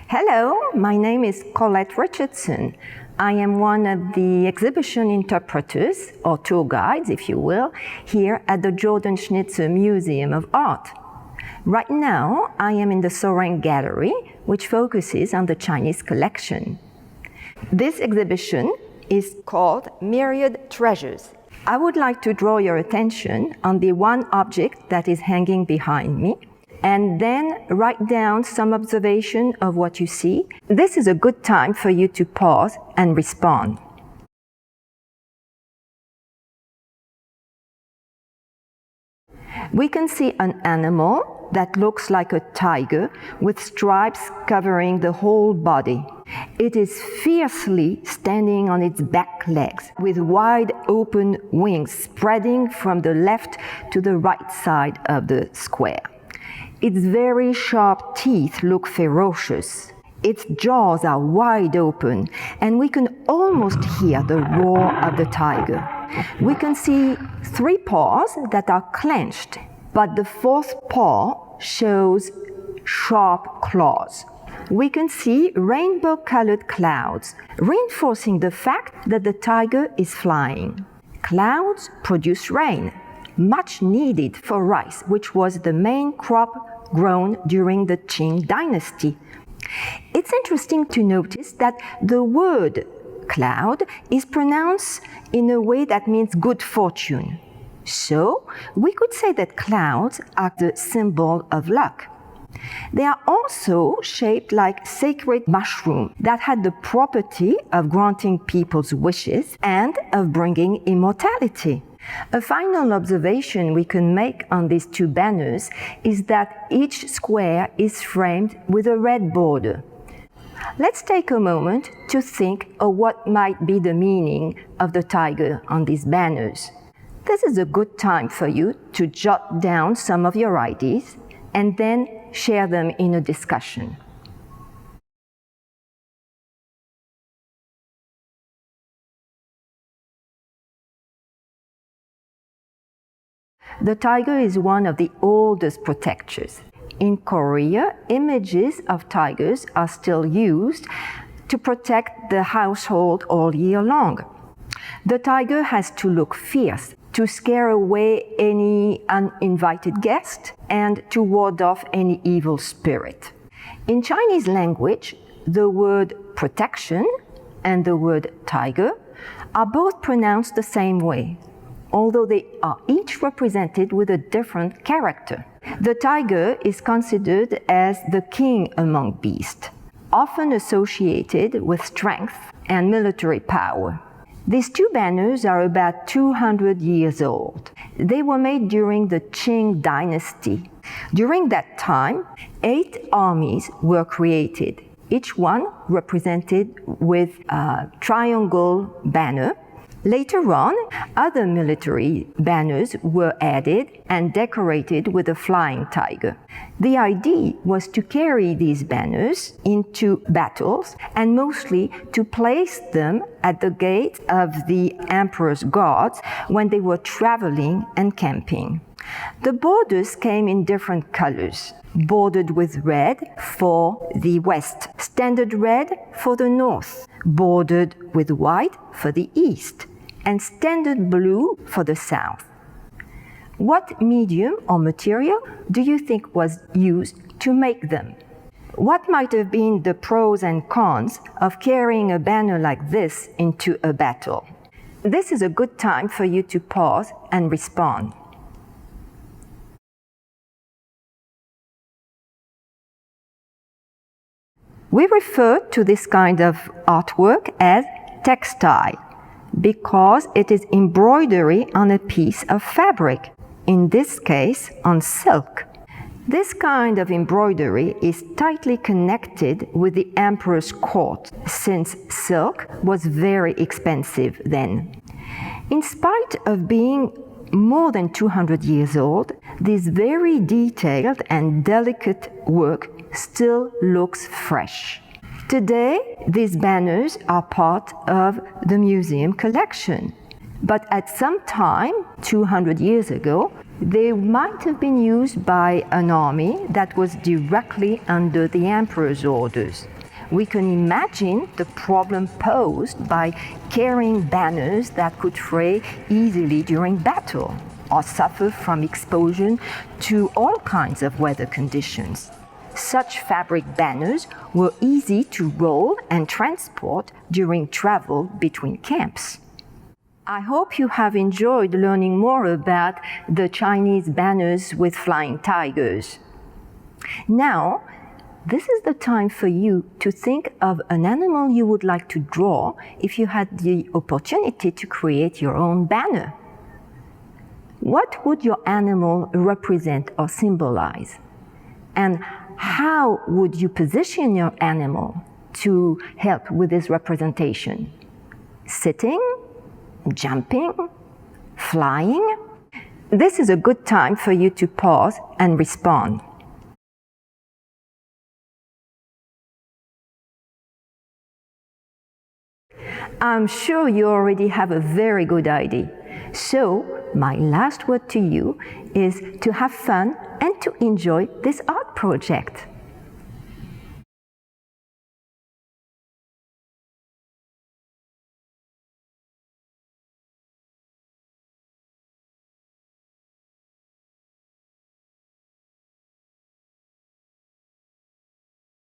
Hello, my name is Colette Richardson. I am one of the exhibition interpreters, or tour guides, if you will, here at the Jordan Schnitzer Museum of Art. Right now, I am in the Soaring Gallery, which focuses on the Chinese collection. This exhibition is called Myriad Treasures. I would like to draw your attention on the one object that is hanging behind me, and then write down some observation of what you see. This is a good time for you to pause and respond. We can see an animal that looks like a tiger with stripes covering the whole body. It is fiercely standing on its back legs with wide open wings spreading from the left to the right side of the square. Its very sharp teeth look ferocious. Its jaws are wide open, and we can almost hear the roar of the tiger. We can see 3 paws that are clenched, but the 4th paw shows sharp claws. We can see rainbow-colored clouds, reinforcing the fact that the tiger is flying. Clouds produce rain, much needed for rice, which was the main crop grown during the Qing dynasty. It's interesting to notice that the word cloud is pronounced in a way that means good fortune. So, we could say that clouds are the symbol of luck. They are also shaped like sacred mushrooms that had the property of granting people's wishes and of bringing immortality. A final observation we can make on these 2 banners is that each square is framed with a red border. Let's take a moment to think of what might be the meaning of the tiger on these banners. This is a good time for you to jot down some of your ideas and then share them in a discussion. The tiger is one of the oldest protectors. In Korea, images of tigers are still used to protect the household all year long. The tiger has to look fierce to scare away any uninvited guest and to ward off any evil spirit. In Chinese language, the word protection and the word tiger are both pronounced the same way, although they are each represented with a different character. The tiger is considered as the king among beasts, often associated with strength and military power. These 2 banners are about 200 years old. They were made during the Qing dynasty. During that time, 8 armies were created, each one represented with a triangle banner. Later on, other military banners were added and decorated with a flying tiger. The idea was to carry these banners into battles and mostly to place them at the gate of the emperor's guards when they were traveling and camping. The borders came in different colors, bordered with red for the west, standard red for the north, bordered with white for the east, and standard blue for the south. What medium or material do you think was used to make them? What might have been the pros and cons of carrying a banner like this into a battle? This is a good time for you to pause and respond. We refer to this kind of artwork as textile because it is embroidery on a piece of fabric, in this case on silk. This kind of embroidery is tightly connected with the emperor's court, since silk was very expensive then. In spite of being more than 200 years old, this very detailed and delicate work still looks fresh. Today, these banners are part of the museum collection. But at some time, 200 years ago, they might have been used by an army that was directly under the emperor's orders. We can imagine the problem posed by carrying banners that could fray easily during battle or suffer from exposure to all kinds of weather conditions. Such fabric banners were easy to roll and transport during travel between camps. I hope you have enjoyed learning more about the Chinese banners with flying tigers. Now, this is the time for you to think of an animal you would like to draw if you had the opportunity to create your own banner. What would your animal represent or symbolize? And how would you position your animal to help with this representation? Sitting? Jumping? Flying? This is a good time for you to pause and respond. I'm sure you already have a very good idea. So, my last word to you is to have fun and to enjoy this art project.